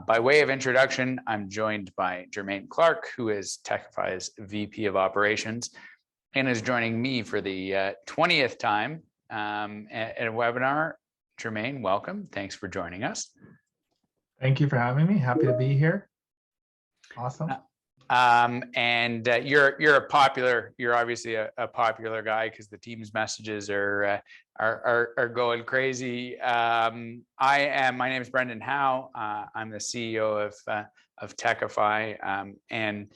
By way of introduction, I'm joined by Jermaine Clark, who is Techify's VP of Operations and is joining me for the 20th time at a webinar. Jermaine, welcome. Thanks for joining us. Thank you for having me. Happy to be here. Awesome. You're obviously a popular guy because the team's messages are going crazy. My name is Brendan Howe. I'm the CEO of Techify, and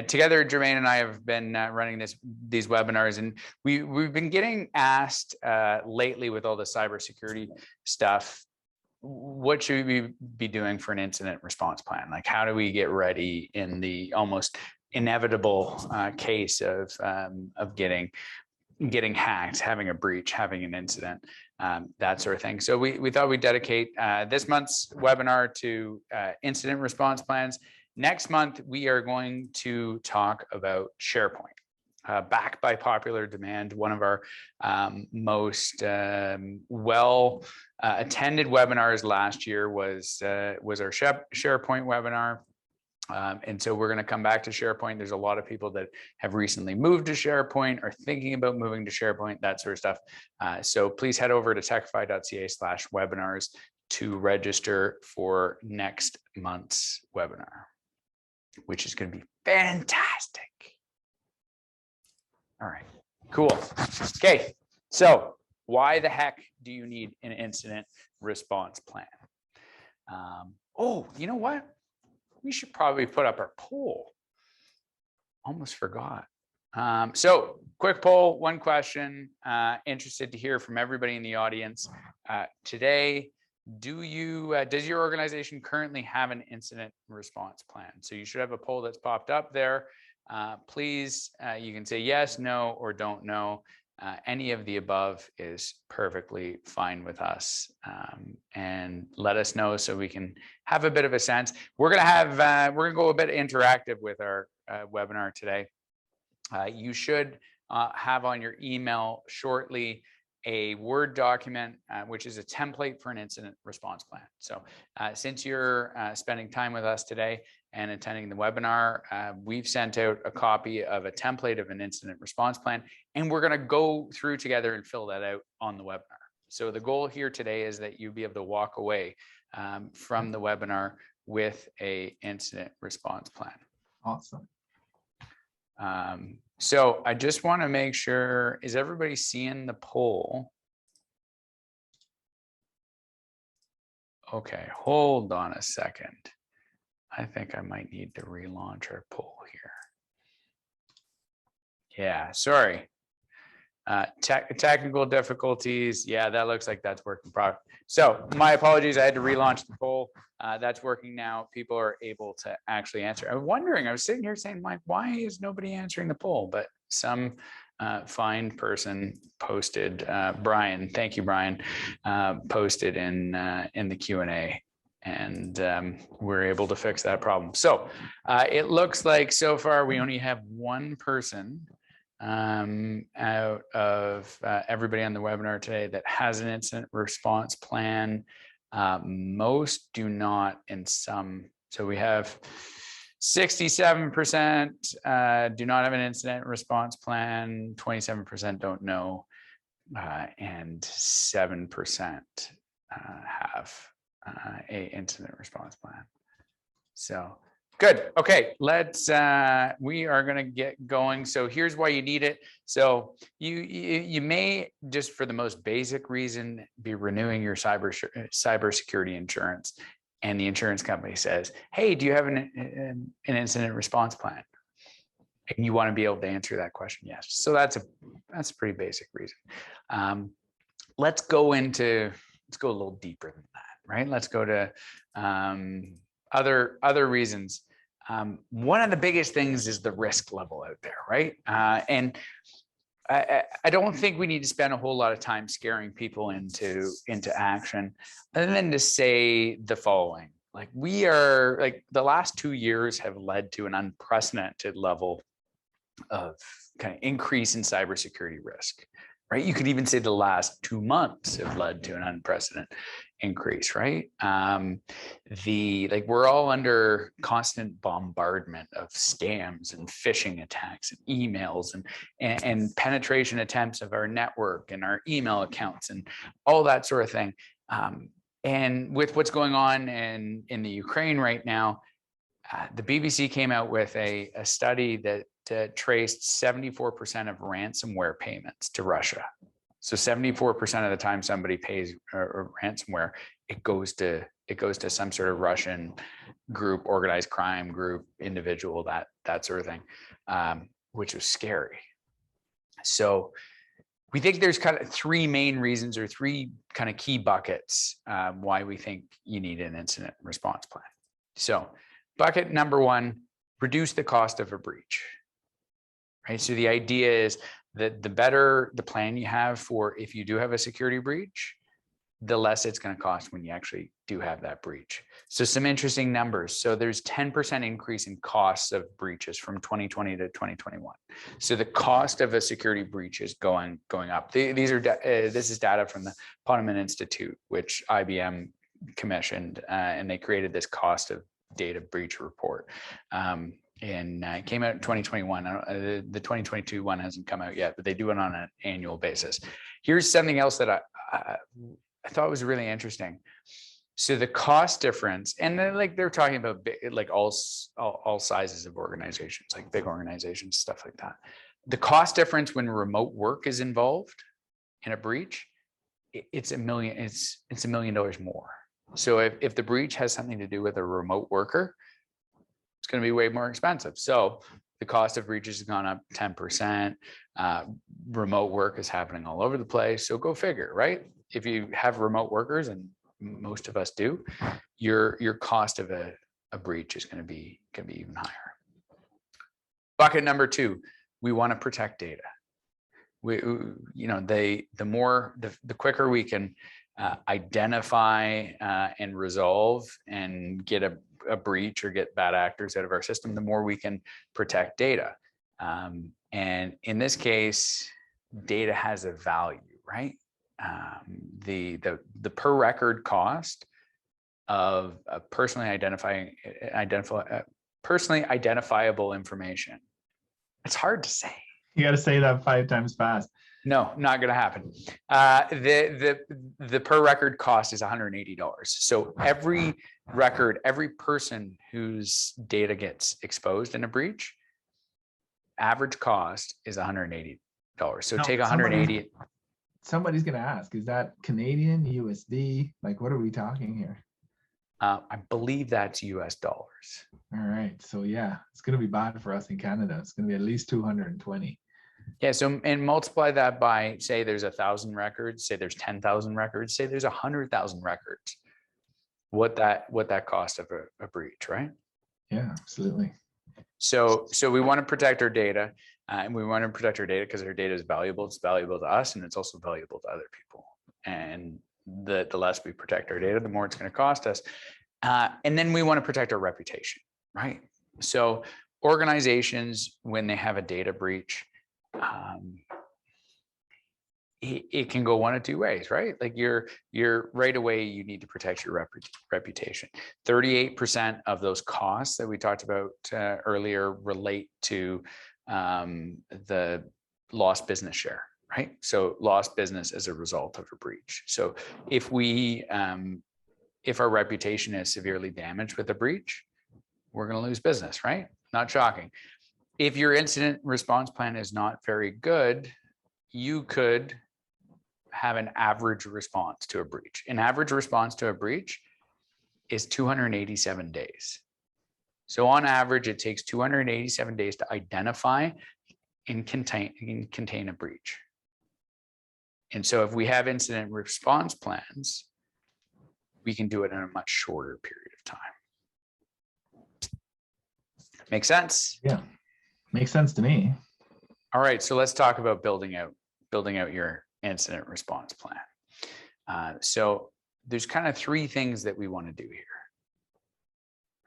together Jermaine and I have been running these webinars, and we've been getting asked lately with all the cybersecurity stuff, what should we be doing for an incident response plan? Like, how do we get ready in the almost inevitable case of getting hacked, having a breach, having an incident, that sort of thing. So we thought we'd dedicate this month's webinar to incident response plans. Next month, we are going to talk about SharePoint. Backed by popular demand, one of our most well attended webinars last year was our SharePoint webinar. And so we're going to come back to SharePoint. There's a lot of people that have recently moved to SharePoint or thinking about moving to SharePoint, that sort of stuff. So please head over to techify.ca/webinars to register for next month's webinar, which is going to be fantastic. All right, cool. Okay, so why the heck do you need an incident response plan? Oh, you know what? We should probably put up our poll. Almost forgot. So quick poll, one question. Interested to hear from everybody in the audience today. Does your organization currently have an incident response plan? So you should have a poll that's popped up there. Please, you can say yes, no, or don't know. Any of the above is perfectly fine with us, and let us know so we can have a bit of a sense. We're gonna go a bit interactive with our webinar today. You should have on your email shortly a Word document, which is a template for an incident response plan. So since you're spending time with us today and attending the webinar, we've sent out a copy of a template of an incident response plan, and we're going to go through together and fill that out on the webinar. So the goal here today is that you be able to walk away from the webinar with a incident response plan. Awesome. So I just want to make sure, is everybody seeing the poll? Okay, hold on a second. I think I might need to relaunch our poll here. Yeah, sorry. Technical difficulties. Yeah, that looks like that's working properly. So my apologies, I had to relaunch the poll. That's working now. People are able to actually answer. I was wondering, I was sitting here saying, Mike, why is nobody answering the poll? But some fine person posted, Brian, thank you, Brian, posted in the Q&A. And we're able to fix that problem. So it looks like so far we only have one person out of everybody on the webinar today that has an incident response plan. Most do not in some. So we have 67% do not have an incident response plan, 27% don't know, and 7% have a incident response plan. So good. Okay, we are going to get going. So here's why you need it. So you may, just for the most basic reason, be renewing your cybersecurity insurance, and the insurance company says, "Hey, do you have an incident response plan?" And you want to be able to answer that question, yes. So that's a pretty basic reason. Let's go a little deeper than that. Right? Let's go to other reasons. One of the biggest things is the risk level out there, right? And I don't think we need to spend a whole lot of time scaring people into action, other than to say the following. Like, the last 2 years have led to an unprecedented level of kind of increase in cybersecurity risk, right? You could even say the last 2 months have led to an unprecedented increase, right? We're all under constant bombardment of scams and phishing attacks and emails and penetration attempts of our network and our email accounts and all that sort of thing. And with what's going on in the Ukraine right now, the BBC came out with a study that traced 74% of ransomware payments to Russia. So 74% of the time somebody pays a ransomware, it goes to some sort of Russian group, organized crime group, individual, that sort of thing, which was scary. So we think there's kind of three main reasons or three kind of key buckets why we think you need an incident response plan. So bucket number one, reduce the cost of a breach, right? So the idea is that the better the plan you have for if you do have a security breach, the less it's going to cost when you actually do have that breach. So some interesting numbers. So there's 10% increase in costs of breaches from 2020 to 2021. So the cost of a security breach is going up. This is data from the Ponemon Institute, which IBM commissioned, and they created this cost of data breach report. And it came out in 2021. The 2022 one hasn't come out yet, but they do it on an annual basis. Here's something else that I thought was really interesting. So the cost difference, and then they're talking about all sizes of organizations, like big organizations, stuff like that. The cost difference when remote work is involved in a breach, it's $1 million more. So if the breach has something to do with a remote worker, it's going to be way more expensive. So the cost of breaches has gone up 10%. Remote work is happening all over the place. So go figure, right? If you have remote workers, and most of us do, your cost of a breach is going to be even higher. Bucket number two, we want to protect data. The quicker we can identify and resolve and get a breach or get bad actors out of our system, the more we can protect data. And in this case, data has a value, right? The per record cost of personally identifiable information. It's hard to say. You got to say that 5 times fast. No, not going to happen. The per record cost is $180. So every record, every person whose data gets exposed in a breach, average cost is $180. So take 180. Somebody's going to ask, is that Canadian, USD? Like, what are we talking here? I believe that's US dollars. All right. So yeah, it's going to be bad for us in Canada. It's going to be at least 220. Yeah. So, and multiply that by, say there's 1,000 records, say there's 10,000 records, say there's 100,000 records. What that cost of a breach, right? Yeah, absolutely. So we want to protect our data, and we want to protect our data because our data is valuable. It's valuable to us, and it's also valuable to other people. And the less we protect our data, the more it's going to cost us. And then we want to protect our reputation, right? So organizations, when they have a data breach, it can go one of two ways, right? Like you're right away, you need to protect your reputation. 38% of those costs that we talked about earlier relate to the lost business share, right? So lost business as a result of a breach. So if our reputation is severely damaged with a breach, we're going to lose business, right? Not shocking. If your incident response plan is not very good, you could have an average response to a breach. An average response to a breach is 287 days. So on average, it takes 287 days to identify and contain a breach. And so if we have incident response plans, we can do it in a much shorter period of time. Make sense? Yeah, makes sense to me. All right, so let's talk about building out your incident response plan. So there's kind of three things that we want to do here,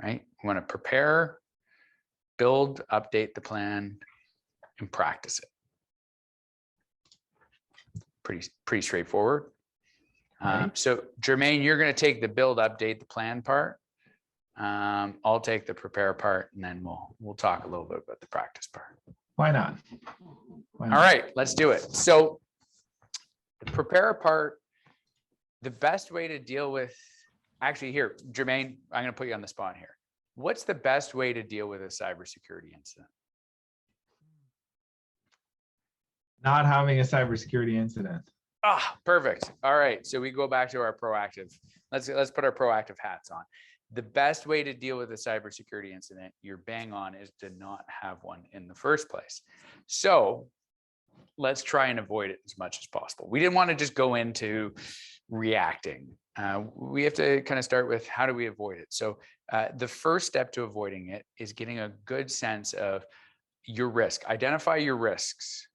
right? We want to prepare, build, update the plan, and practice it. pretty straightforward. Right. So Jermaine, you're going to take the build, update, the plan part. I'll take the prepare part, and then we'll talk a little bit about the practice part. Why not? Why not? All right, let's do it. So the prepare part, the best way to deal with, actually here, Jermaine, I'm going to put you on the spot here. What's the best way to deal with a cybersecurity incident? Not having a cybersecurity incident. Ah, perfect. All right. So we go back to our proactive. Let's put our proactive hats on. The best way to deal with a cybersecurity incident, you're bang on, is to not have one in the first place. So let's try and avoid it as much as possible. We didn't want to just go into reacting. We have to kind of start with how do we avoid it? So the first step to avoiding it is getting a good sense of your risk. Identify your risks,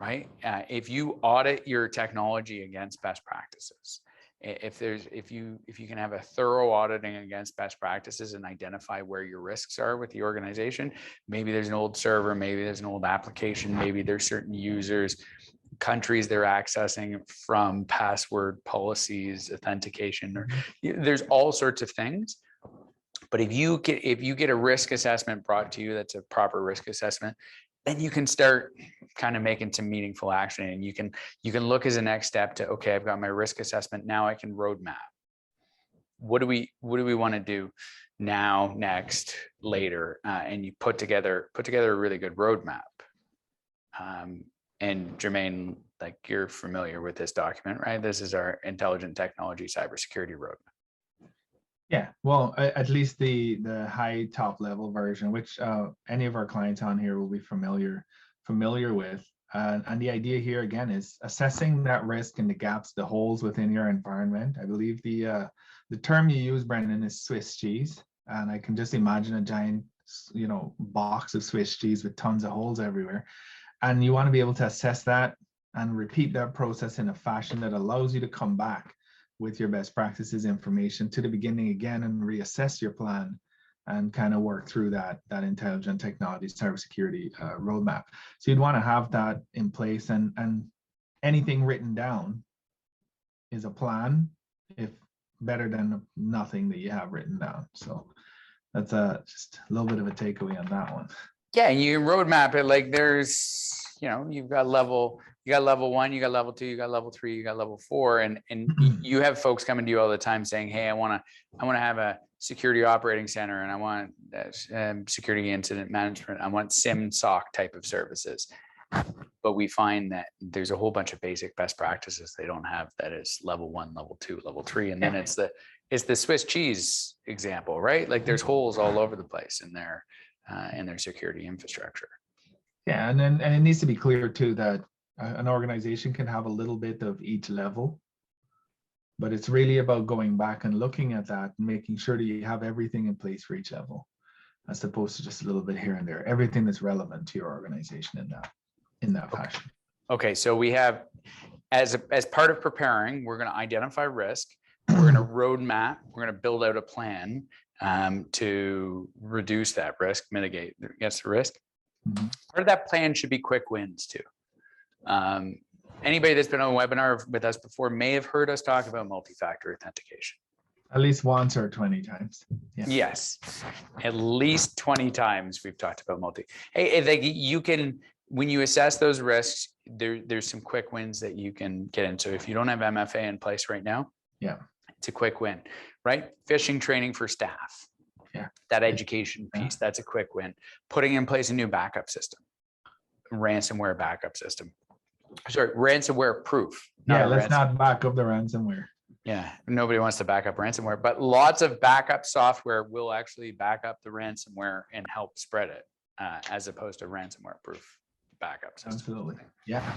right? If you audit your technology against best practices, if you can have a thorough auditing against best practices and identify where your risks are with the organization, maybe there's an old server, maybe there's an old application, maybe there's certain users, countries they're accessing from, password policies, authentication, or there's all sorts of things. But if you get a risk assessment brought to you that's a proper risk assessment, then you can start kind of making some meaningful action, and you can look as a next step to, okay, I've got my risk assessment. Now I can roadmap. What do we want to do now, next, later? And you put together a really good roadmap. And Jermaine, like, you're familiar with this document, right? This is our intelligent technology cybersecurity roadmap. Yeah, well, at least the high top level version, which any of our clients on here will be familiar with. And the idea here again is assessing that risk and the gaps, the holes within your environment. I believe the term you use, Brendan, is Swiss cheese, and I can just imagine a giant, box of Swiss cheese with tons of holes everywhere. And you want to be able to assess that and repeat that process in a fashion that allows you to come back with your best practices information to the beginning again and reassess your plan and kind of work through that intelligent technology cybersecurity roadmap. So you'd want to have that in place, and anything written down is a plan, if better than nothing that you have written down. So that's just a little bit of a takeaway on that one. Yeah, you roadmap it like there's, you've got level 1, you got level 2, you got level 3, you got level 4, and you have folks coming to you all the time saying, hey, I want to have a security operating center, and I want security incident management, I want SIM SOC type of services. But we find that there's a whole bunch of basic best practices they don't have. That is level 1, level 2, level 3, and then it's the Swiss cheese example, right? Like there's holes all over the place in their security infrastructure. Yeah, and it needs to be clear too that an organization can have a little bit of each level, but it's really about going back and looking at that and making sure that you have everything in place for each level, as opposed to just a little bit here and there. Everything that's relevant to your organization in that fashion. Okay, so we have, as part of preparing, we're going to identify risk. We're going to roadmap. We're going to build out a plan to reduce that risk, mitigate against the risk. Mm-hmm. Part of that plan should be quick wins too. Anybody that's been on a webinar with us before may have heard us talk about multi-factor authentication. At least once or 20 times. Yeah. Yes, at least 20 times we've talked about multi. Hey, like you can, when you assess those risks, there's some quick wins that you can get into. If you don't have MFA in place right now, yeah, it's a quick win, right? Phishing training for staff. Yeah. That education piece, that's a quick win. Putting in place a new backup system, ransomware backup system. Sorry, ransomware proof. Yeah, let's not back up the ransomware. Yeah, nobody wants to back up ransomware, but lots of backup software will actually back up the ransomware and help spread it, as opposed to ransomware proof backup system. Absolutely. Yeah.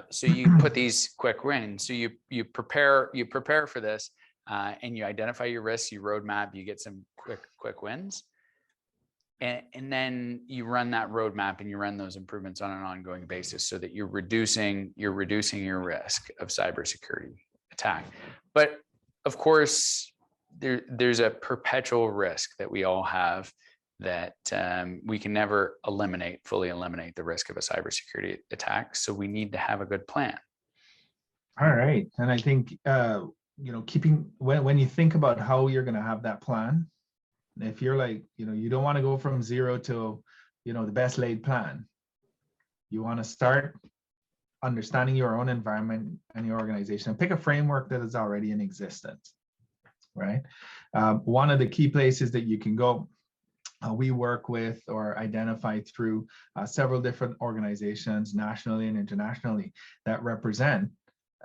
So you put these quick wins. So you prepare for this, and you identify your risks, you roadmap, you get some quick wins, and then you run that roadmap and you run those improvements on an ongoing basis, so that you're reducing your risk of cybersecurity attack. But of course, there's a perpetual risk that we all have, that we can never fully eliminate the risk of a cybersecurity attack. So we need to have a good plan. All right. And I think, keeping, when you think about how you're going to have that plan, if you're like, you don't want to go from zero to, the best laid plan. You want to start understanding your own environment and your organization, and pick a framework that is already in existence, right? One of the key places that you can go, we work with or identify through several different organizations nationally and internationally that represent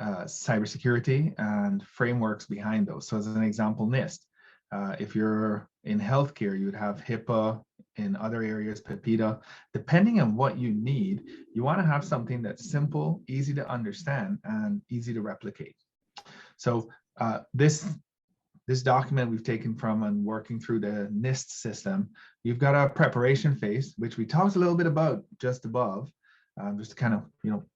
cybersecurity and frameworks behind those. So as an example, NIST. If you're in healthcare, you would have HIPAA. In other areas, PEPIDA. Depending on what you need, you want to have something that's simple, easy to understand, and easy to replicate. So this document we've taken from and working through the NIST system. You've got a preparation phase, which we talked a little bit about just above. Just to kind of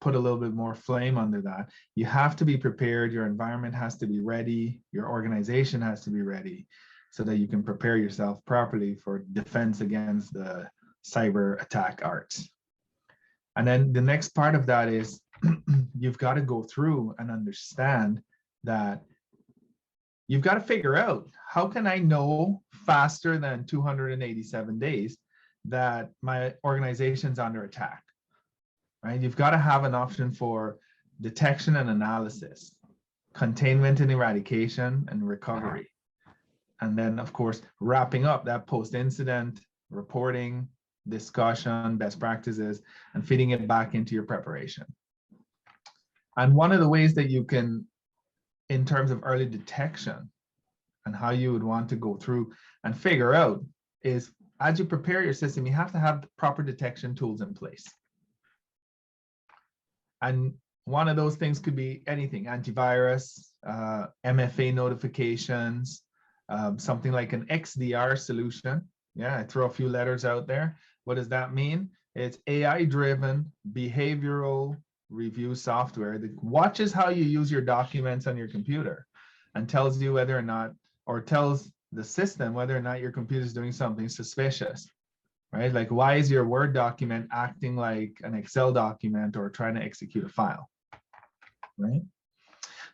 put a little bit more flame under that. You have to be prepared. Your environment has to be ready. Your organization has to be ready, so that you can prepare yourself properly for defense against the cyber attack arts. And then the next part of that is you've got to go through and understand that you've got to figure out, how can I know faster than 287 days that my organization's under attack, right? You've got to have an option for detection and analysis, containment and eradication, and recovery. And then, of course, wrapping up that post-incident reporting, discussion, best practices, and feeding it back into your preparation. And one of the ways that you can, in terms of early detection and how you would want to go through and figure out, is as you prepare your system, you have to have the proper detection tools in place. And one of those things could be anything: antivirus, MFA notifications, something like an XDR solution. Yeah, I throw a few letters out there. What does that mean? It's AI-driven behavioral review software that watches how you use your documents on your computer and tells you whether or not, or tells the system whether or not your computer is doing something suspicious, right? Like, why is your Word document acting like an Excel document or trying to execute a file, right?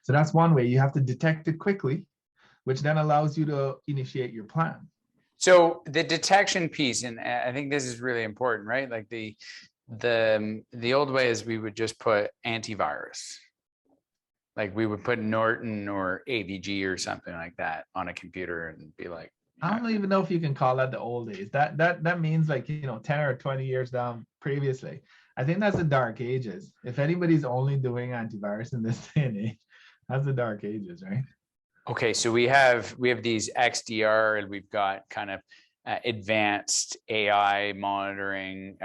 So that's one way. You have to detect it quickly, which then allows you to initiate your plan. So the detection piece, and I think this is really important, right? Like the old way is we would just put antivirus. Like we would put Norton or AVG or something like that on a computer and be like, I don't even know if you can call that the old days. That means like, 10 or 20 years down previously. I think that's the dark ages. If anybody's only doing antivirus in this day and age, that's the dark ages, right? Okay, so we have these XDR, and we've got kind of advanced AI monitoring.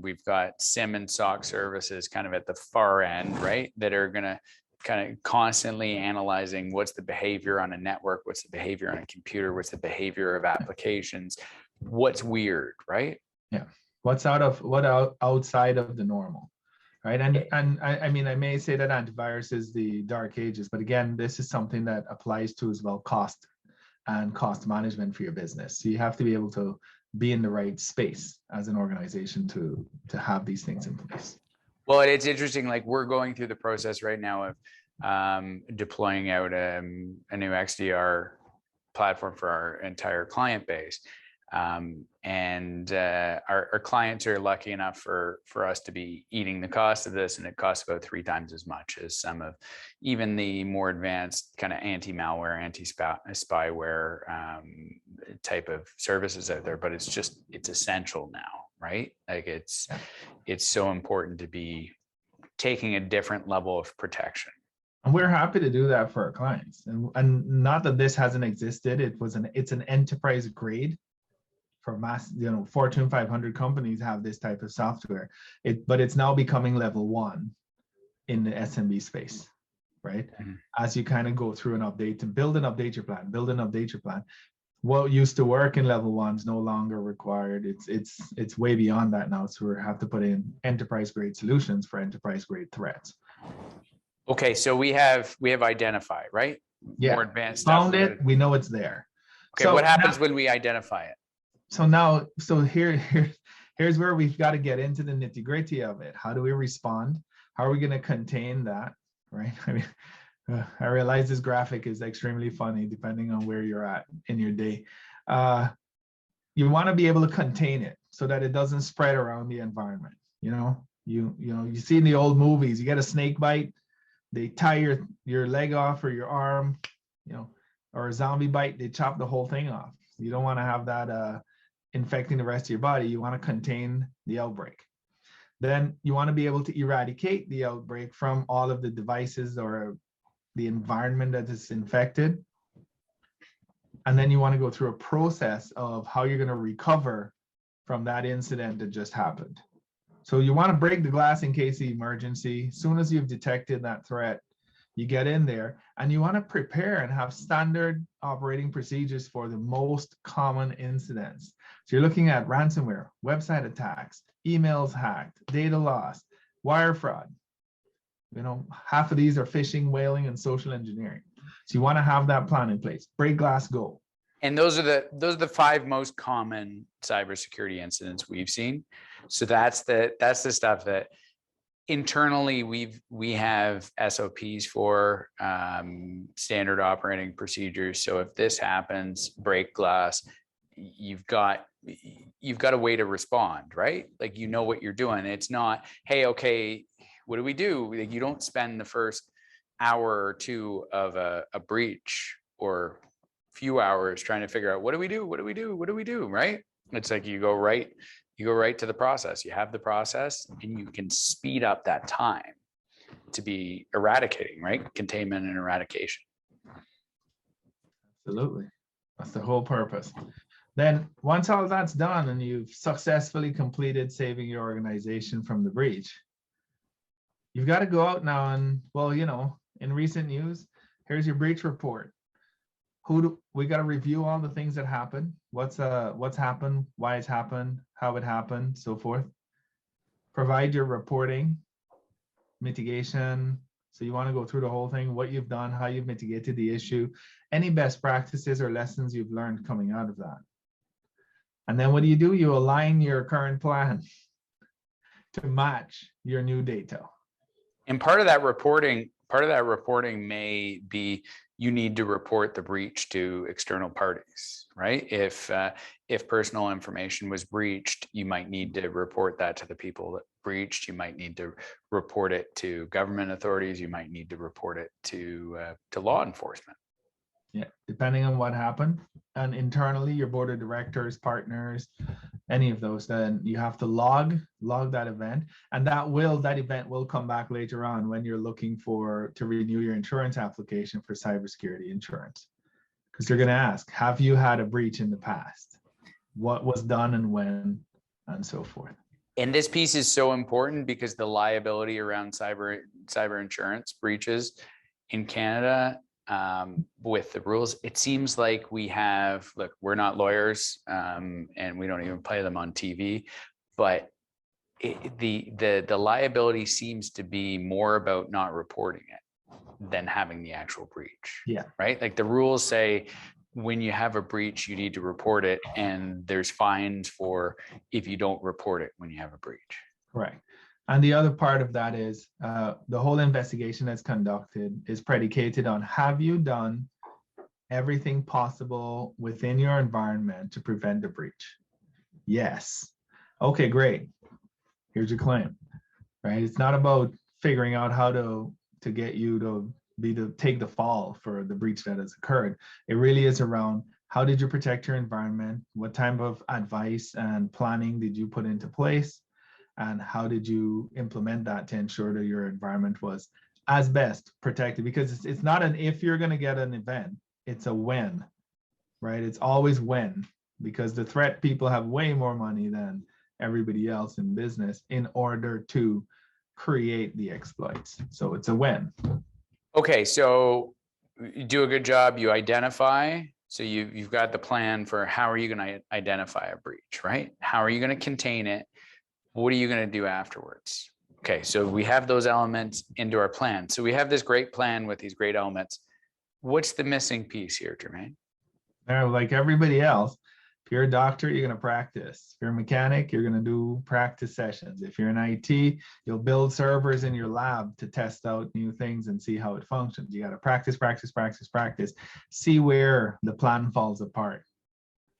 We've got SIM and SOC services kind of at the far end, right? That are going to kind of constantly analyzing what's the behavior on a network, what's the behavior on a computer, what's the behavior of applications, what's weird, right? Yeah. What's outside of the normal, right? And I mean, I may say that antivirus is the dark ages, but again, this is something that applies to as well cost and cost management for your business. So you have to be able to be in the right space as an organization to have these things in place. Well, it's interesting. Like we're going through the process right now of deploying out a new XDR platform for our entire client base. And our clients are lucky enough for us to be eating the cost of this, and it costs about 3 times as much as some of even the more advanced kind of anti-malware, anti-spyware type of services out there. But it's essential now, right? Like it's so important to be taking a different level of protection. And we're happy to do that for our clients. And not that this hasn't existed. It's an enterprise grade for mass, Fortune 500 companies have this type of software. But it's now becoming level 1 in the SMB space, right? Mm-hmm. As you kind of go through and update and build and update your plan, what used to work in level 1 is no longer required. It's way beyond that now. So we have to put in enterprise grade solutions for enterprise grade threats. Okay, so we have identified, right? Yeah. More advanced Found stuff. it. We know it's there. Okay, so what happens when we identify it? So here's where we've got to get into the nitty gritty of it. How do we respond? How are we going to contain that? right? I mean, I realize this graphic is extremely funny depending on where you're at in your day. You want to be able to contain it so that it doesn't spread around the environment. You see in the old movies, you get a snake bite, they tie your leg off or your arm, or a zombie bite, they chop the whole thing off. You don't want to have that infecting the rest of your body. You want to contain the outbreak. Then you want to be able to eradicate the outbreak from all of the devices or the environment that is infected. And then you want to go through a process of how you're going to recover from that incident that just happened. So you want to break the glass in case of emergency. As soon as you've detected that threat, you get in there and you want to prepare and have standard operating procedures for the most common incidents. So you're looking at ransomware, website attacks, emails hacked, data loss, wire fraud. Half of these are phishing, whaling, and social engineering. So you want to have that plan in place. Break glass, go. And those are the 5 most common cybersecurity incidents we've seen. So that's the stuff that internally we have SOPs for, standard operating procedures. So if this happens, break glass, you've got a way to respond, right? Like, what you're doing. It's not, hey, okay, what do we do? Like, you don't spend the first hour or two of a breach or few hours trying to figure out what do we do, right? It's like you go right to the process. You have the process and you can speed up that time to be eradicating, right? Containment and eradication. Absolutely. That's the whole purpose. Then once all that's done and you've successfully completed saving your organization from the breach, you've got to go out now and, in recent news, here's your breach report. We got to review all the things that happened, what's happened, why it's happened, how it happened, so forth. Provide your reporting, mitigation. So you want to go through the whole thing, what you've done, how you've mitigated the issue, any best practices or lessons you've learned coming out of that. And then what do? You align your current plan to match your new data. And part of that reporting may be you need to report the breach to external parties, right? If personal information was breached, you might need to report that to the people that breached. You might need to report it to government authorities. You might need to report it to law enforcement. Yeah, depending on what happened. And internally, your board of directors, partners, any of those, then you have to log that event. And that event will come back later on when you're looking to renew your insurance application for cybersecurity insurance. Because they're going to ask, have you had a breach in the past? What was done and when, and so forth. And this piece is so important because the liability around cyber insurance breaches in Canada, with the rules, it seems like we're not lawyers, and we don't even play them on TV, but the liability seems to be more about not reporting it than having the actual breach. Yeah. Right. Like the rules say when you have a breach, you need to report it, and there's fines for if you don't report it when you have a breach. Correct. And the other part of that is the whole investigation that's conducted is predicated on, have you done everything possible within your environment to prevent the breach? Yes. Okay, great. Here's your claim, right? It's not about figuring out how to get you to take the fall for the breach that has occurred. It really is around, how did you protect your environment? What type of advice and planning did you put into place? And how did you implement that to ensure that your environment was as best protected? Because it's not an if you're going to get an event, it's a when, right? It's always when, because the threat people have way more money than everybody else in business in order to create the exploits. So it's a when. Okay, so you do a good job. You identify. So you've got the plan for how are you going to identify a breach, right? How are you going to contain it? What are you going to do afterwards? Okay, so we have those elements into our plan. So we have this great plan with these great elements. What's the missing piece here, Jermaine? Like everybody else, If you're a doctor, you're going to practice. If you're a mechanic, you're going to do practice sessions. If you're in IT, you'll build servers in your lab to test out new things and see how it functions. You got to practice, practice, practice, practice. See where the plan falls apart,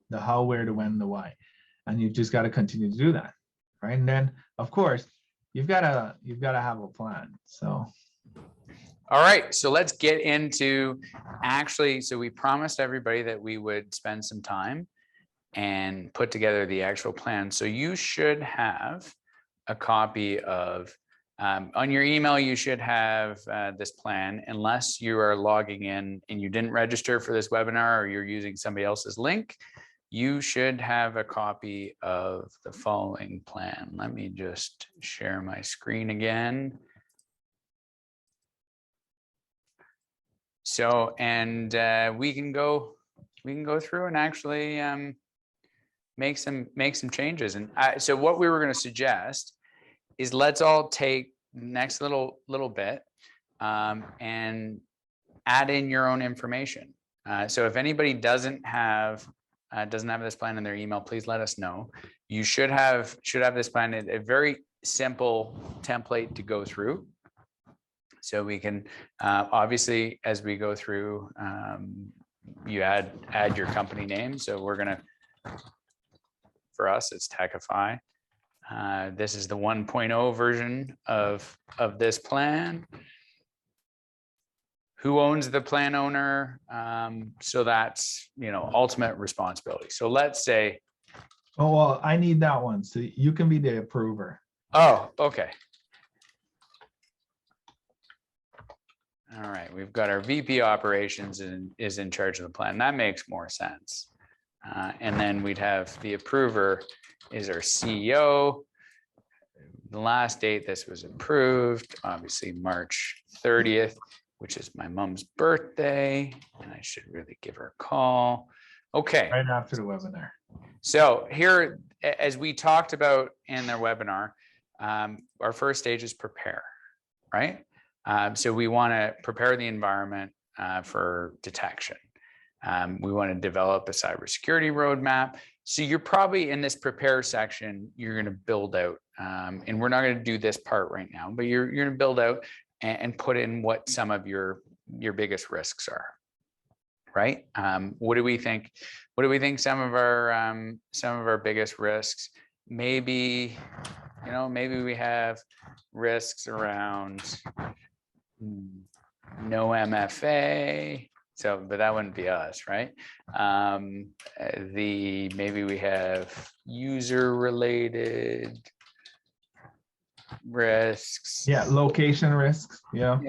the how, where, the when, the why. And you've just got to continue to do that, right? And then, of course, you've got to have a plan. So. All right, so let's get into actually, so we promised everybody that we would spend some time and put together the actual plan. So you should have a copy of, on your email, you should have this plan, unless you are logging in and you didn't register for this webinar or you're using somebody else's link, you should have a copy of the following plan. Let me just share my screen again. So, and we can go through and actually make some changes. And so what we were going to suggest is let's all take the next little bit and add in your own information. So if anybody doesn't have this plan in their email, please let us know. You should have this plan, a very simple template to go through. So we can obviously, as we go through, you add your company name. So we're gonna, for us, it's Techify. This is the 1.0 version of this plan. Who owns the plan owner? So that's, ultimate responsibility. So let's say. Oh, well, I need that one. So you can be the approver. Oh, okay. All right, we've got our VP operations is in charge of the plan. That makes more sense. And then we'd have the approver is our CEO. The last date this was approved, obviously March 30th, which is my mom's birthday. And I should really give her a call. Okay. Right after the webinar. So here, as we talked about in their webinar, our first stage is prepare, right? So we want to prepare the environment for detection. We want to develop a cybersecurity roadmap. So you're probably in this prepare section, you're going to build out, and we're not going to do this part right now, but you're going to build out and put in what some of your biggest risks are, right? What do we think? What do we think some of our biggest risks? Maybe, maybe we have risks around no MFA. So, but that wouldn't be us, right? Maybe we have user related risks. Yeah, location risks. Yeah.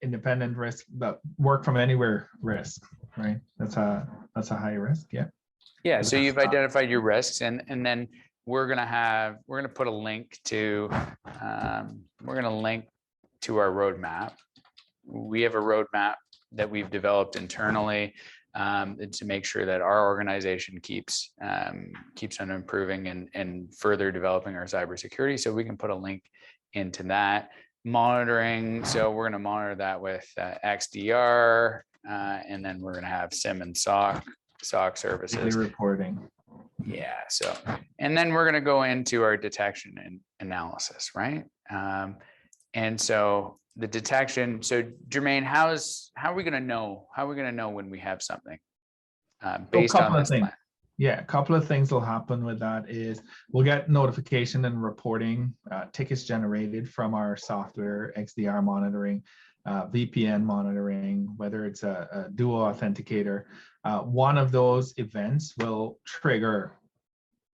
Independent risk, but work from anywhere risk, right? That's a high risk. Yeah. Yeah. So you've identified your risks, and then we're gonna put a link to our roadmap. We have a roadmap that we've developed internally to make sure that our organization keeps on improving and further developing our cybersecurity. So we can put a link into that. Monitoring, so we're going to monitor that with XDR, and then we're going to have SIM and SOC services. Reporting. Yeah. So, and then we're going to go into our detection and analysis, right? And so the detection. So Jermaine, how are we going to know? How are we going to know when we have something based on this plan? Yeah, a couple of things will happen with that is we'll get notification and reporting, tickets generated from our software, XDR monitoring, VPN monitoring, whether it's a dual authenticator. One of those events will trigger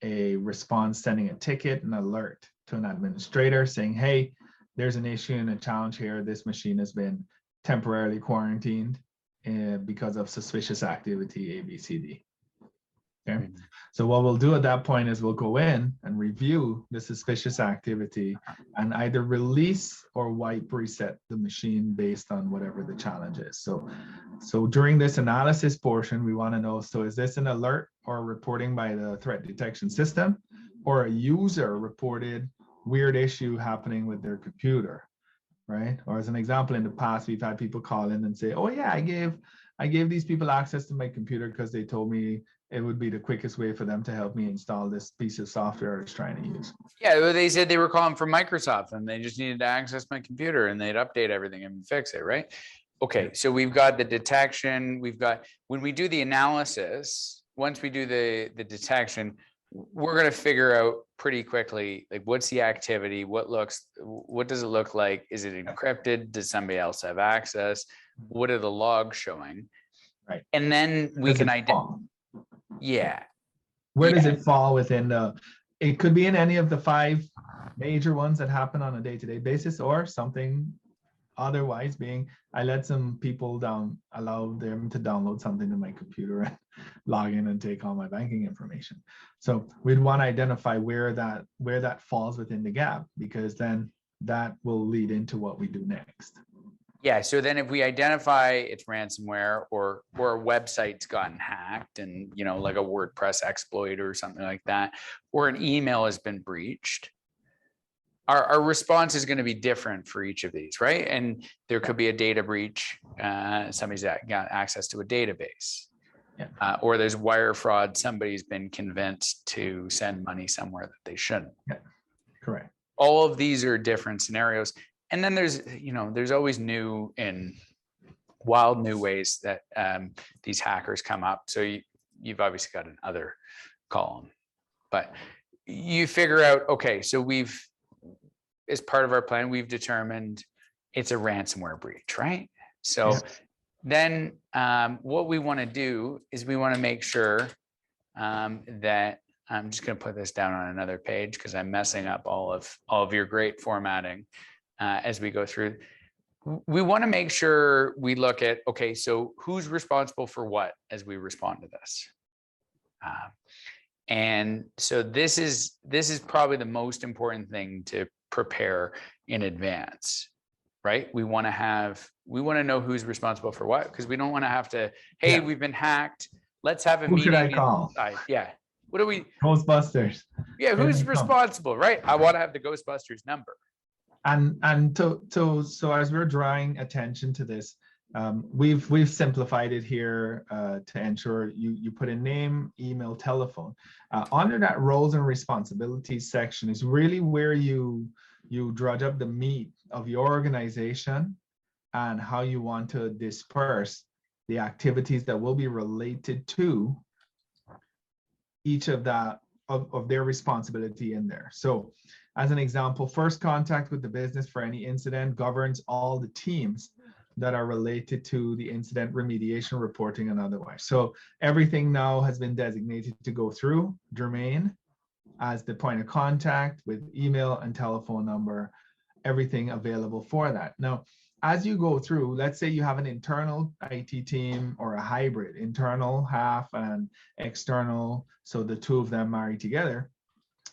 a response sending a ticket, an alert to an administrator saying, hey, there's an issue and a challenge here. This machine has been temporarily quarantined because of suspicious activity, ABCD. Okay. Mm-hmm. So what we'll do at that point is we'll go in and review the suspicious activity and either release or wipe reset the machine based on whatever the challenge is. So during this analysis portion, we want to know, so is this an alert or reporting by the threat detection system, or a user reported weird issue happening with their computer, right? Or as an example, in the past, we've had people call in and say, oh yeah, I gave these people access to my computer because they told me it would be the quickest way for them to help me install this piece of software I was trying to use. Yeah, well, they said they were calling from Microsoft and they just needed to access my computer and they'd update everything and fix it, right? Okay, so we've got the detection, we've got, when we do the analysis, once we do the detection, we're going to figure out pretty quickly, like, what's the activity, what does it look like? Is it encrypted? Does somebody else have access? What are the logs showing? Right. And then we can identify. Yeah. Where does it fall within the, it could be in any of the 5 major ones that happen on a day-to-day basis, or something otherwise being, I let some people allow them to download something to my computer and log in and take all my banking information. So we'd want to identify where that falls within the gap, because then that will lead into what we do next. Yeah, so then if we identify it's ransomware or a website's gotten hacked and, you know, like a WordPress exploit or something like that, or an email has been breached, our response is going to be different for each of these, right? And there could be a data breach. Somebody's got access to a database. Yeah. Or there's wire fraud. Somebody's been convinced to send money somewhere that they shouldn't. Yeah, correct. All of these are different scenarios. And then there's always wild new ways that these hackers come up. So you've obviously got another column, but you figure out, okay, so as part of our plan, we've determined it's a ransomware breach, right? So then what we want to do is we want to make sure that, I'm just going to put this down on another page because I'm messing up all of your great formatting as we go through. We want to make sure we look at, okay, so who's responsible for what as we respond to this? And so this is probably the most important thing to prepare in advance, right? We want to know who's responsible for what, because we don't want to have to, hey, we've been hacked. Let's have a meeting. Who should I call? Yeah. What do we? Ghostbusters. Yeah, who's responsible, right? I want to have the Ghostbusters number. And so as we're drawing attention to this, we've simplified it here to ensure you put in name, email, telephone. Under that roles and responsibilities section is really where you drudge up the meat of your organization and how you want to disperse the activities that will be related to each of their responsibility in there. So as an example, first contact with the business for any incident governs all the teams that are related to the incident remediation, reporting, and otherwise. So everything now has been designated to go through Jermaine as the point of contact with email and telephone number, everything available for that. Now, as you go through, let's say you have an internal IT team or a hybrid, internal half and external, so the two of them marry together,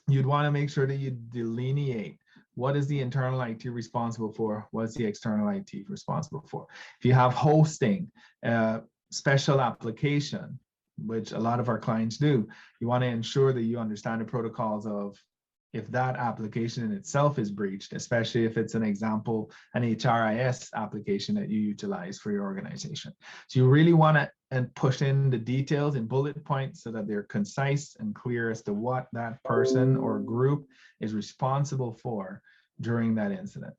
you'd want to make sure that you delineate what is the internal IT responsible for, what's the external IT responsible for. If you have hosting, special application, which a lot of our clients do, you want to ensure that you understand the protocols of if that application in itself is breached, especially if it's an example, an HRIS application that you utilize for your organization. So you really want to push in the details in bullet points so that they're concise and clear as to what that person or group is responsible for during that incident.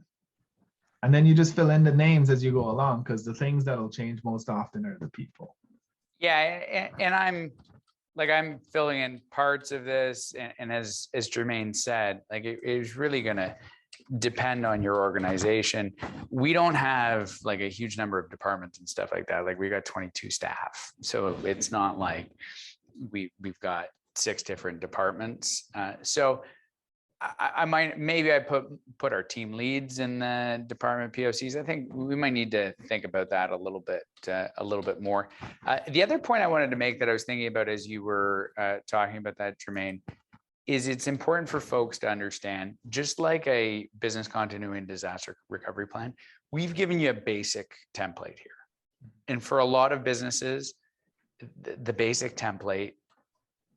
And then you just fill in the names as you go along, because the things that'll change most often are the people. Yeah, and I'm filling in parts of this, and as Jermaine said, like it is really going to depend on your organization. We don't have like a huge number of departments and stuff like that. Like we got 22 staff, so it's not like we've got 6 different departments. So I might put our team leads in the department POCs. I think we might need to think about that a little bit more. The other point I wanted to make that I was thinking about as you were talking about that, Jermaine, is it's important for folks to understand, just like a business continuity and disaster recovery plan, we've given you a basic template here. And for a lot of businesses, the basic template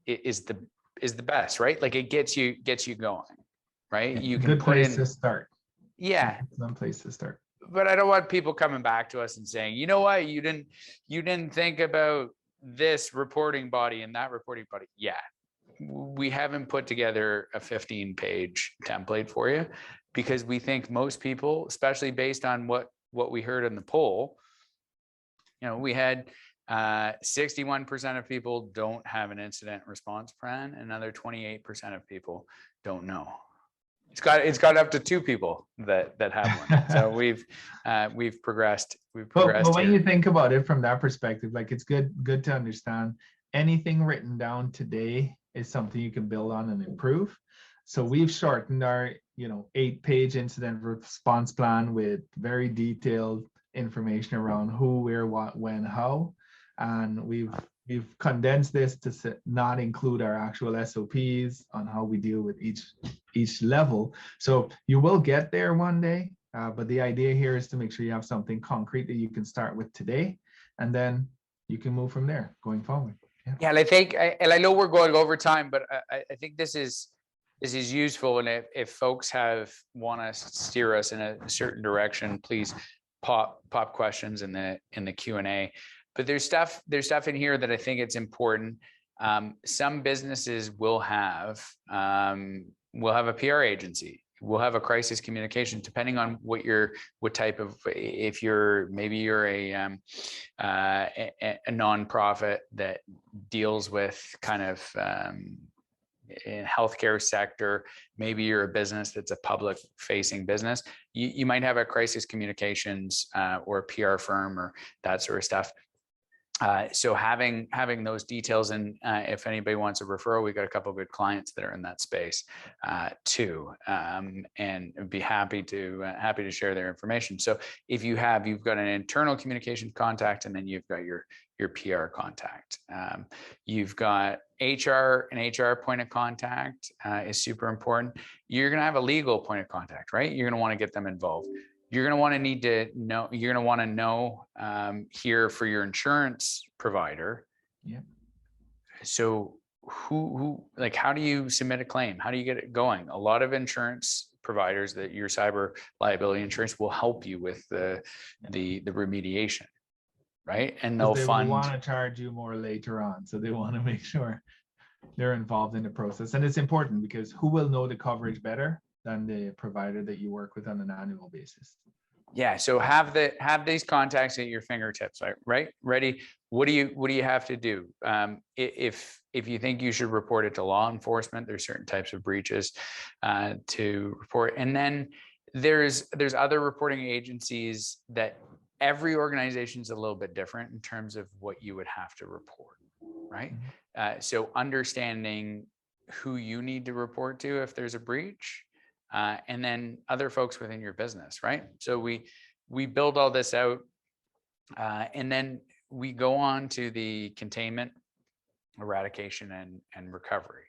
is the best, right? Like it gets you going, right? You can good put place in to start. Yeah. One place to start. But I don't want people coming back to us and saying, you know what, you didn't think about this reporting body and that reporting body. Yeah, we haven't put together a 15-page template for you because we think most people, especially based on what we heard in the poll, we had 61% of people don't have an incident response plan. Another 28% of people don't know. It's got up to 2 people that have one. So we've progressed. But when here. you think about it from that perspective, like it's good to understand anything written down today is something you can build on and improve. So we've shortened our 8-page incident response plan with very detailed information around who, where, what, when, how, and we've condensed this to not include our actual SOPs on how we deal with each level. So you will get there one day, but the idea here is to make sure you have something concrete that you can start with today, and then you can move from there going forward. Yeah, and I think, and I know we're going over time, but I think this is useful. And if folks want to steer us in a certain direction, please pop questions in the Q&A. But there's stuff in here that I think it's important. Some businesses will have a PR agency. We'll have a crisis communication, depending on what type of, if you're a nonprofit that deals with kind of in healthcare sector, maybe you're a business that's a public facing business, you might have a crisis communications or a PR firm or that sort of stuff. So having those details, and if anybody wants a referral, we've got a couple of good clients that are in that space too, and be happy to share their information. So if you've got an internal communication contact, and then you've got your PR contact. You've got HR, an HR point of contact is super important. You're going to have a legal point of contact, right? You're going to want to get them involved. You're going to need to know. You're going to want to know here for your insurance provider. Yeah. So who like, how do you submit a claim? How do you get it going? A lot of insurance providers, that your cyber liability insurance will help you with the remediation, right? And they'll fund. Will want to charge you more later on, so they want to make sure they're involved in the process. And it's important because who will know the coverage better than the provider that you work with on an annual basis? Yeah. So have these contacts at your fingertips, right? Ready. What do you have to do? If you think you should report it to law enforcement, there's certain types of breaches to report. And then there's other reporting agencies that every organization is a little bit different in terms of what you would have to report, right? So understanding who you need to report to if there's a breach, and then other folks within your business, right? So we build all this out, and then we go on to the containment, eradication, and recovery.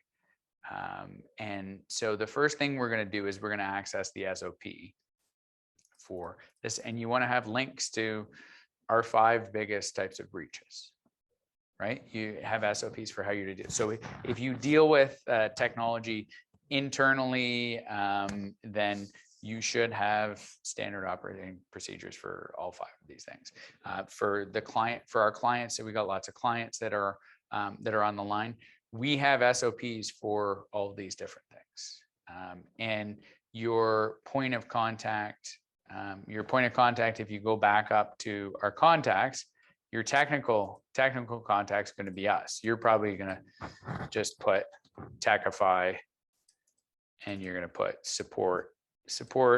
And so the first thing we're going to do is we're going to access the SOP for this, and you want to have links to our 5 biggest types of breaches, right? You have SOPs for how you to do. So if you deal with technology internally, then you should have standard operating procedures for all 5 of these things. For our clients, so we got lots of clients that are on the line. We have SOPs for all of these different things, and your point of contact. If you go back up to our contacts, your technical contact's going to be us. You're probably going to just put Techify, and you're going to put support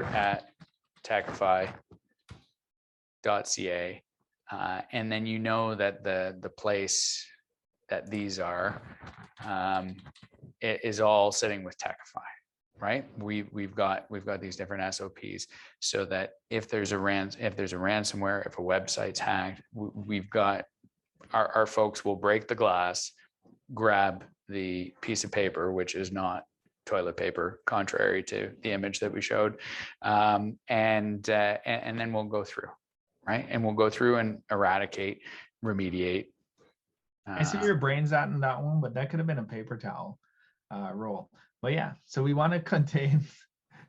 at techify.ca, and then you know that the place that these are it is all sitting with Techify, right? We've got these different SOPs so that if there's a ransomware, if a website's hacked, we've got our folks will break the glass, grab the piece of paper, which is not toilet paper, contrary to the image that we showed, and then we'll go through, right? And we'll go through and eradicate, remediate. I see your brains at in that one, but that could have been a paper towel roll. But yeah, so we want to contain,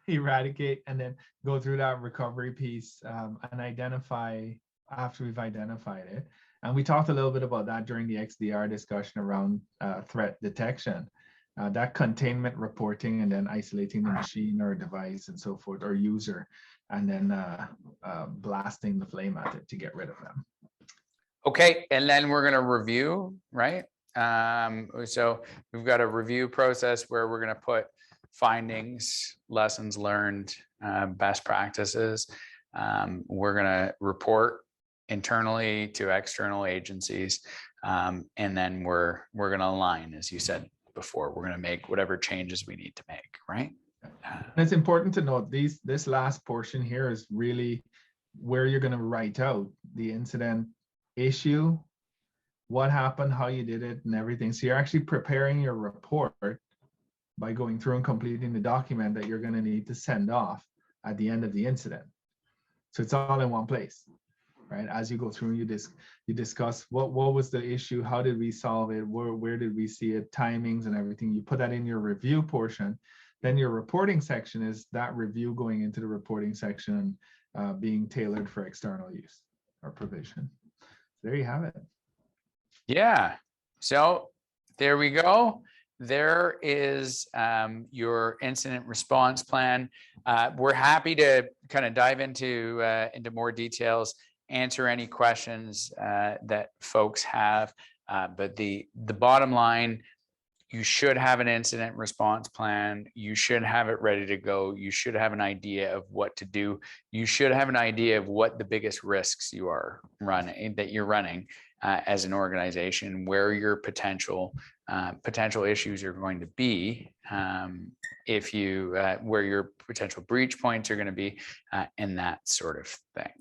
eradicate, and then go through that recovery piece and identify after we've identified it. And we talked a little bit about that during the XDR discussion around threat detection. That containment reporting and then isolating the machine or device and so forth, or user, and then blasting the flame at it to get rid of them. Okay, and then we're going to review, right? So we've got a review process where we're going to put findings, lessons learned, best practices. We're going to report internally to external agencies, and then we're going to align, as you said before. We're going to make whatever changes we need to make, right? And it's important to note this last portion here is really where you're going to write out the incident issue, what happened, how you did it, and everything. So you're actually preparing your report by going through and completing the document that you're going to need to send off at the end of the incident. So it's all in one place, right? As you go through, you discuss what was the issue, how did we solve it, where did we see it, timings and everything. You put that in your review portion. Then your reporting section is that review going into the reporting section, being tailored for external use or provision. There you have it. Yeah. So there we go. There is your incident response plan. We're happy to kind of dive into more details, answer any questions that folks have. But the bottom line, you should have an incident response plan. You should have it ready to go. You should have an idea of what to do. You should have an idea of what the biggest risks you are running, that you're running as an organization, where your potential issues are going to be, if you where your potential breach points are going to be, and that sort of thing.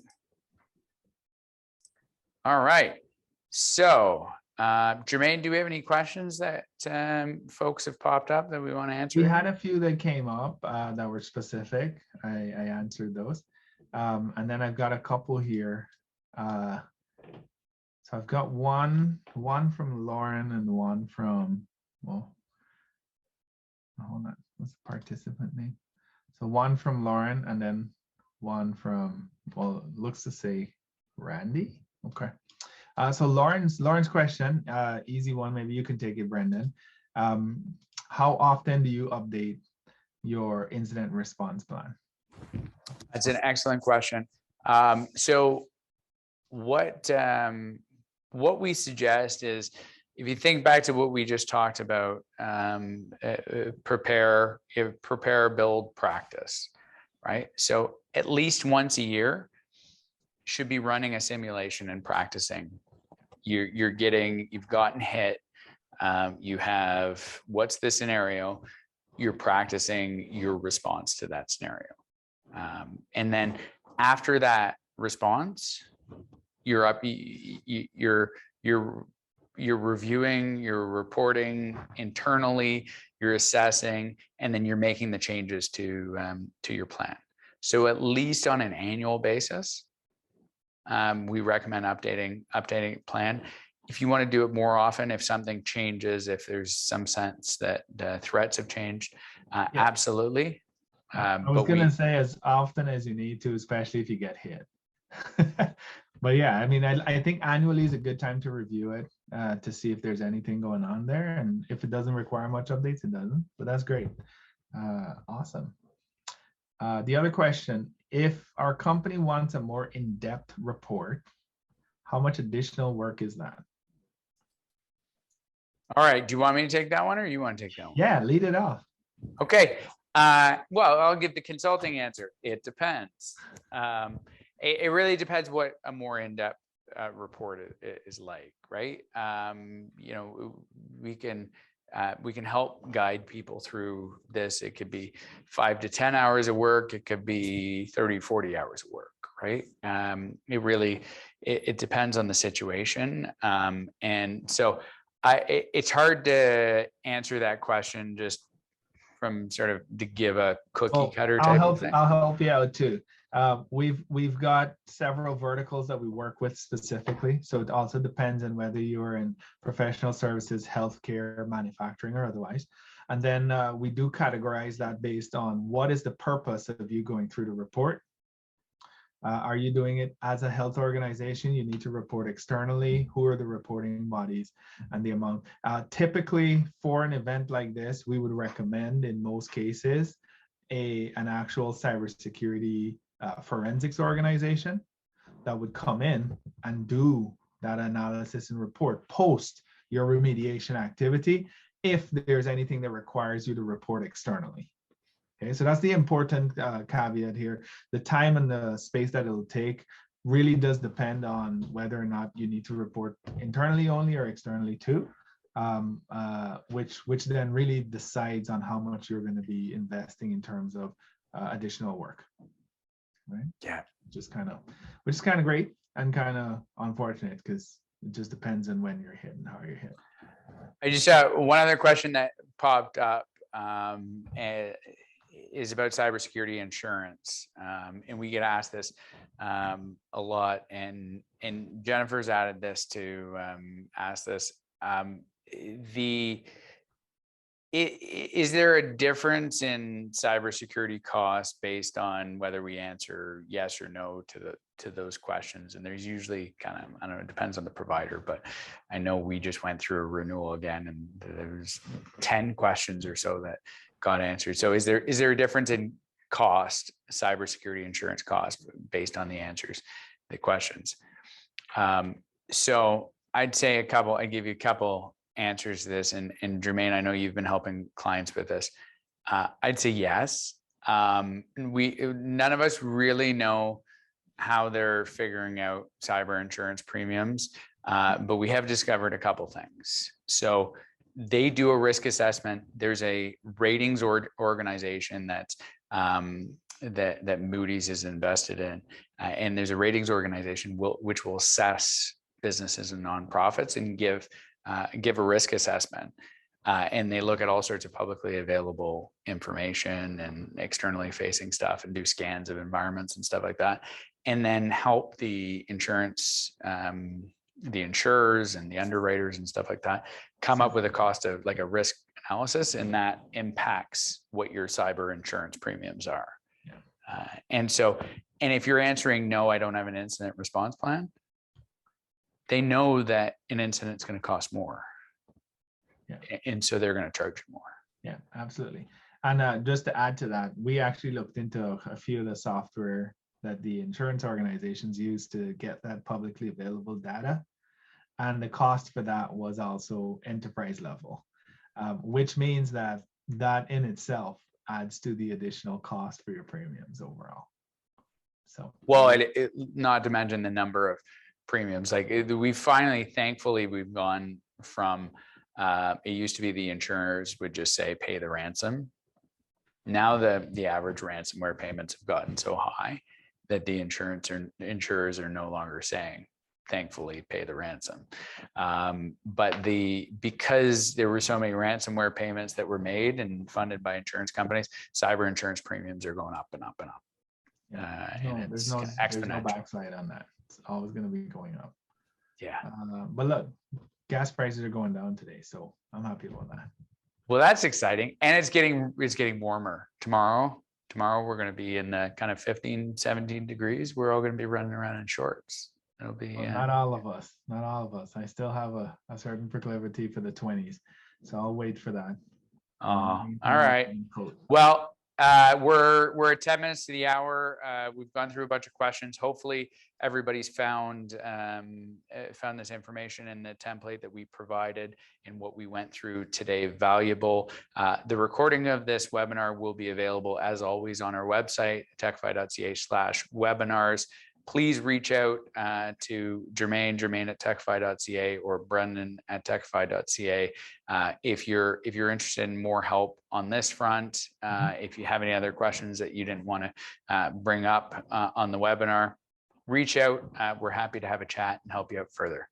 All right. So, Jermaine, do we have any questions that folks have popped up that we want to answer? We had a few that came up that were specific. I answered those. And then I've got a couple here. So I've got one from Lauren and one from, well, hold on, what's the participant name? So one from Lauren and then one from, well, it looks to say Randy. Okay. So Lauren's question, easy one, maybe you can take it, Brendan. How often do you update your incident response plan? That's an excellent question. So what we suggest is, if you think back to what we just talked about, prepare, build, practice, right? So at least once a year should be running a simulation and practicing. You've gotten hit. You have, what's the scenario? You're practicing your response to that scenario. And then after that response, you're reviewing, you're reporting internally, you're assessing, and then you're making the changes to your plan. So at least on an annual basis, we recommend updating plan. If you want to do it more often, if something changes, if there's some sense that threats have changed, yeah, absolutely. I was going to say as often as you need to, especially if you get hit. But yeah, I mean, I think annually is a good time to review it to see if there's anything going on there. And if it doesn't require much updates, it doesn't. But that's great. Awesome. The other question, if our company wants a more in-depth report, how much additional work is that? All right. Do you want me to take that one or you want to take that one? Yeah, lead it off. Okay. Well, I'll give the consulting answer. It depends. It really depends what a more in-depth report is like, right? You know, we can help guide people through this. It could be 5 to 10 hours of work. It could be 30, 40 hours of work, right? It depends on the situation. And so it's hard to answer that question just from sort of to give a cookie cutter type of thing. I'll help you out too. We've got several verticals that we work with specifically. So it also depends on whether you're in professional services, healthcare, manufacturing, or otherwise. And then we do categorize that based on what is the purpose of you going through the report. Are you doing it as a health organization? You need to report externally. Who are the reporting bodies and the amount? Typically, for an event like this, we would recommend in most cases an actual cybersecurity forensics organization that would come in and do that analysis and report post your remediation activity if there's anything that requires you to report externally. Okay, so that's the important caveat here. The time and the space that it'll take really does depend on whether or not you need to report internally only or externally too, which then really decides on how much you're going to be investing in terms of additional work. Right? Yeah. Which is kind of great and kind of unfortunate because it just depends on when you're hit and how you're hit. I just have one other question that popped up. Is about cybersecurity insurance, and we get asked this a lot. And Jennifer's added this to ask this. Is there a difference in cybersecurity costs based on whether we answer yes or no to those questions? And there's usually kind of, I don't know, it depends on the provider, but I know we just went through a renewal again, and there's 10 questions or so that got answered. So is there a difference in cost, cybersecurity insurance cost, based on the answers, the questions? So I'd say I'd give you a couple answers to this, and Jermaine, I know you've been helping clients with this. I'd say yes. None of us really know how they're figuring out cyber insurance premiums, but we have discovered a couple things. So they do a risk assessment. There's a ratings organization that's that Moody's is invested in, and there's a ratings organization which will assess businesses and nonprofits and give a risk assessment. And they look at all sorts of publicly available information and externally facing stuff and do scans of environments and stuff like that, and then help the insurance, the insurers and the underwriters and stuff like that come up with a cost of like a risk analysis, and that impacts what your cyber insurance premiums are. Yeah. And if you're answering no, I don't have an incident response plan, they know that an incident is going to cost more. Yeah. And so they're going to charge you more. Yeah, absolutely. And just to add to that, we actually looked into a few of the software that the insurance organizations use to get that publicly available data. And the cost for that was also enterprise level, which means that in itself adds to the additional cost for your premiums overall. So, well, not to mention the number of premiums. Like we finally, thankfully, we've gone from, it used to be the insurers would just say, pay the ransom. Now the average ransomware payments have gotten so high that the insurers are no longer saying, thankfully, pay the ransom. But because there were so many ransomware payments that were made and funded by insurance companies, cyber insurance premiums are going up and up and up. Yeah. There's no backside on that. It's always going to be going up. Yeah. But look, gas prices are going down today, so I'm happy about that. Well, that's exciting, and it's getting warmer tomorrow. Tomorrow we're going to be in the kind of 15, 17 degrees. We're all going to be running around in shorts. It'll be not all of us. I still have a certain proclivity for the 20s, so I'll wait for that. All right. Well, we're at 10 minutes to the hour. We've gone through a bunch of questions. Hopefully everybody's found this information in the template that we provided and what we went through today valuable. The recording of this webinar will be available as always on our website, techfi.ca/webinars. Please reach out to Jermaine at techfi.ca, or Brendan at techfi.ca if you're interested in more help on this front. If you have any other questions that you didn't want to bring up on the webinar, reach out. We're happy to have a chat and help you out further.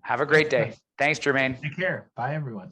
Have a great day. Thanks, Jermaine. Take care. Bye, everyone.